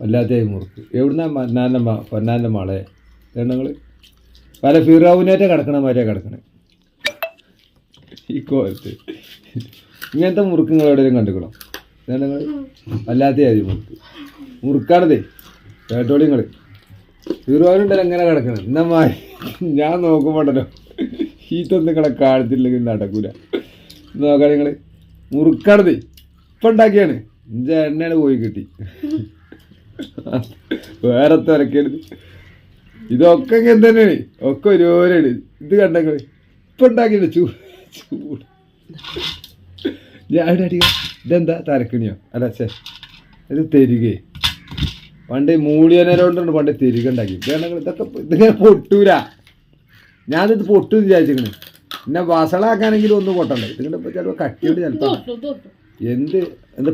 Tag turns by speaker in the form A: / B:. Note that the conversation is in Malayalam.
A: വല്ലാത്ത മുറുക്ക് എവിടുന്ന പൊന്നാൻ്റെ മളെ എണ്ണങ്ങൾ പല ഫിറാവുനേറ്റ കിടക്കണ മാതിരിയാണ് കിടക്കണേ ഈ കോലത്ത്. ഇങ്ങനത്തെ മുറുക്ക് നിങ്ങൾ എവിടെയും കണ്ടുക്കണം. എണ്ണങ്ങൾ വല്ലാത്ത മുറുക്കാണതേ കേട്ടോളി നിങ്ങൾ. ഫിറാവുനുണ്ടല്ലോ എങ്ങനെ കിടക്കണം എന്നാ ഞാൻ നോക്കുമ്പോണ്ടല്ലോ ഈത്തൊന്നും നിങ്ങളെ കാലത്തില്ലെങ്കിൽ നടക്കൂല. നോക്കാം നിങ്ങൾ മുറുക്കാണതേ ഇപ്പം ഉണ്ടാക്കിയാണ് ഇഞ്ച എണ്ണയാണ് പോയി കിട്ടി. വേറെ തിരക്കെടുത്ത് ഇതൊക്കെ ഇങ്ങനെ തന്നെയാണ് ഒക്കെ ഒരുപോലെയാണ്. ഇത് കണ്ടങ്ങൾ ഇപ്പം ഉണ്ടാക്കിയിട്ട് ചൂട് ഞാൻ അടിക്കാം. ഇതെന്താ തരക്കണിയോ അല്ല ചേ ഇത് തെരുകേ പണ്ട് മൂളിയനോണ്ടുണ്ട് പണ്ട് തെരുക ഉണ്ടാക്കി. ഇതൊക്കെ ഇതിങ്ങനെ പൊട്ടൂല. ഞാനിത് പൊട്ടു വിചാരിച്ചിരിക്കണേ. പിന്നെ വസളാക്കാനെങ്കിലും ഒന്നും പൊട്ടണ്ടേ. ഇതിങ്ങനെ ചിലപ്പോൾ കട്ടിയോട് ചിലപ്പോൾ എന്ത്